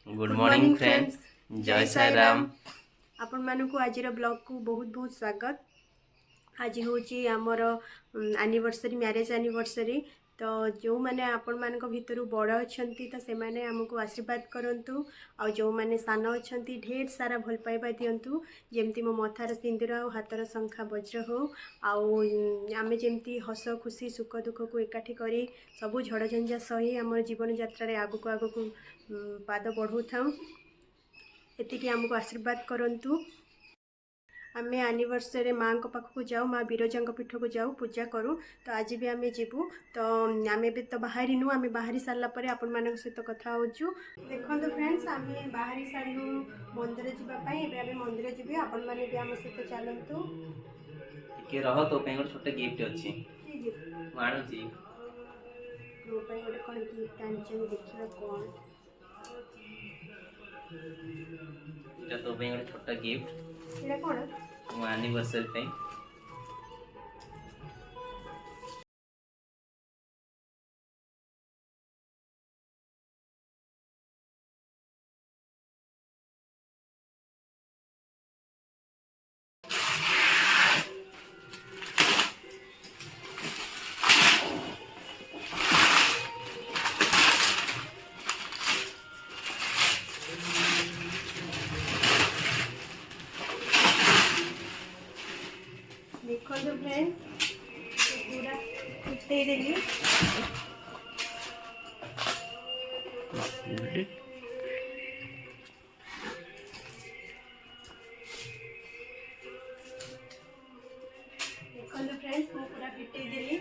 Good morning friends, जय साई राम। आपण मानक आज ब्लॉग को बहुत बहुत स्वागत। आज हूँ आमर एनिवर्सरी, मैरिज एनिवर्सरी। तो जो मैंने आपण मानक भितर बड़ अच्छा तो से मैंने आमको आशीर्वाद करंतु, आ जो मैंने सान अच्छा ढेर सारा भल पाइबा दिंतु। जमती मो मथार सिंदूर आ हाथर शंखा वज्र हो आम जमती हस खुशी सुख दुख को एकाठी करी सबू झड़ झंझा सही आम जीवन यात्रा आगक आगक पाद बढ़ाऊ था। एतिकी आमको आशीर्वाद करंतु। आम एनिवर्सरी माँ पाखक जाऊ, माँ विरजा पीठ को जाऊ, पूजा करूँ। तो आज भी आम जीवु। तो आम भी तो बाहरी नु, आम बाहरी सारापर आपण मान सहित कथा होचु। देखो फ्रेंड्स, आम बाहरी सारू मंदिर जावाई। एवं आम मंदिर जी, आपण मैंने भी आम सहित चलतु। टिके रह, तो पे गोटे छोटे गिफ्ट अछि मानु जी। मो पे गोटे कोन गिफ्ट आनछन, देखिबा कोन। एटा तो पे गोटे छोटा गिफ्ट। एटा कोन? मो एनिवर्सरी पे। देखो तो फ्रेंड्स, पूरा फिटे देली। देखो तो फ्रेंड्स, मु पूरा फिटे देली।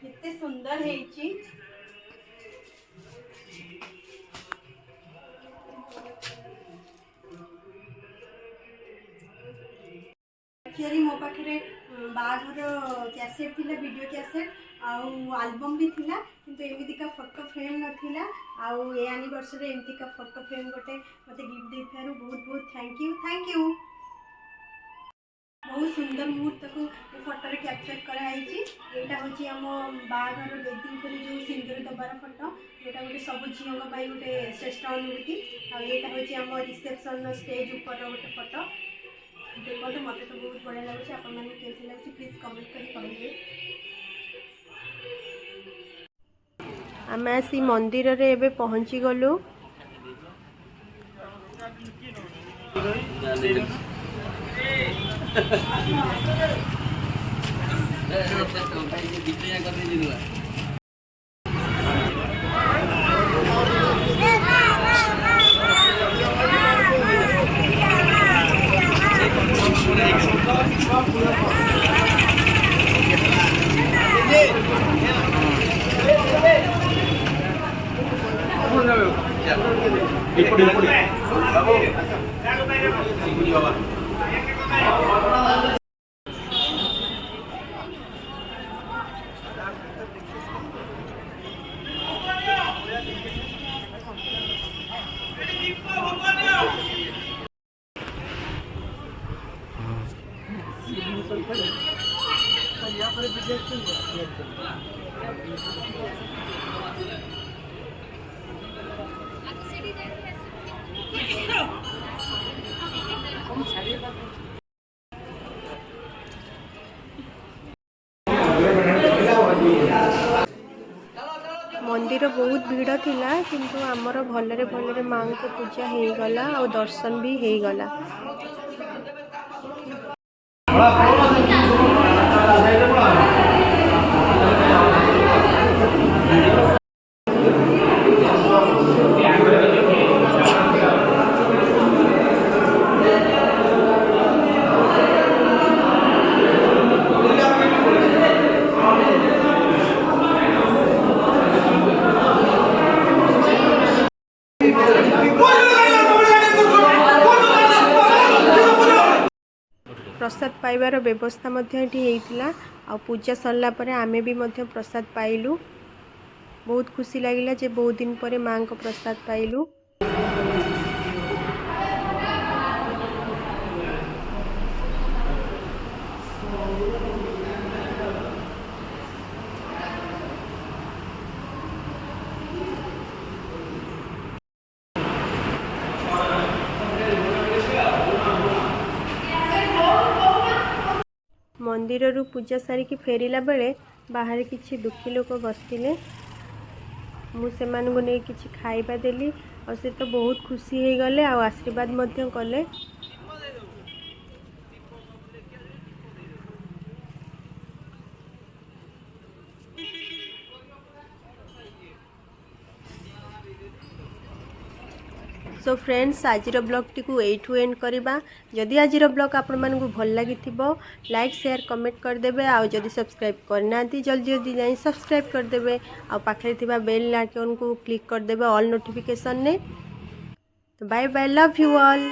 कितने सुंदर है ची। एक्चुअली मो पाखे बाघर कैसेट थिला, वीडियो कैसेट आउ एल्बम भी थिला, किंतु एमितिका फोटो फ्रेम नथिला। आउ ए एनिवर्सरी एमितिका फोटो फ्रेम गोटे मते गिफ्ट देथारु बहुत बहुत थैंक यू, थैंक यू। बहुत सुंदर मुहूर्त को फोटो रे कैप्चर कराई। यहाँ हूँ आम बाघर वेडिंग पर जो सिंदूर दबार फोटो, यहाँ गोटे सब झील गोटे श्रेष्ठ अनुभूति। आईटा हूँ आम रिसेप्शन स्टेज ऊपर गोटे फोटो। देखो तो मत तो बहुत बढ़िया लगे। आप कैसे लगे प्लीज कमेंट कर कहिए। आम आसी मंदिर रे एबे पहुँची गलु। मंदिर बहुत भीड़ थिला, किंतु आमर भलरे भलरे माँ को पूजा हो गला और दर्शन भी हो गला। प्रसाद पाइबार व्यवस्था होता। आ पूजा सरला परे आमे भी मध्य प्रसाद पाइलु। बहुत खुशी लगिला जे बहुत दिन पर माँ को प्रसाद पाइलु। मंदिर पूजा सारिकी फेरिला बेले बाहर किछि दुखी लोक बसथिले मुझे नहीं किछि खाइबा देली और से तो बहुत खुशी हो गले आ आशीर्वाद मध्य कले। सो फ्रेंड्स आज ब्लॉग टी एठू एंड करवा। जदि आज ब्लॉग आपण मानकु भल लगी लाइक शेयर कमेंट करदेवे आउ जदि सब्सक्राइब करना जल्दी जल्दी जाई सब्सक्राइब करदेवे आ पाखे थिबा बेल आइकन को क्लिक करदेवे ऑल नोटिफिकेशन ने। तो bye bye, love you all.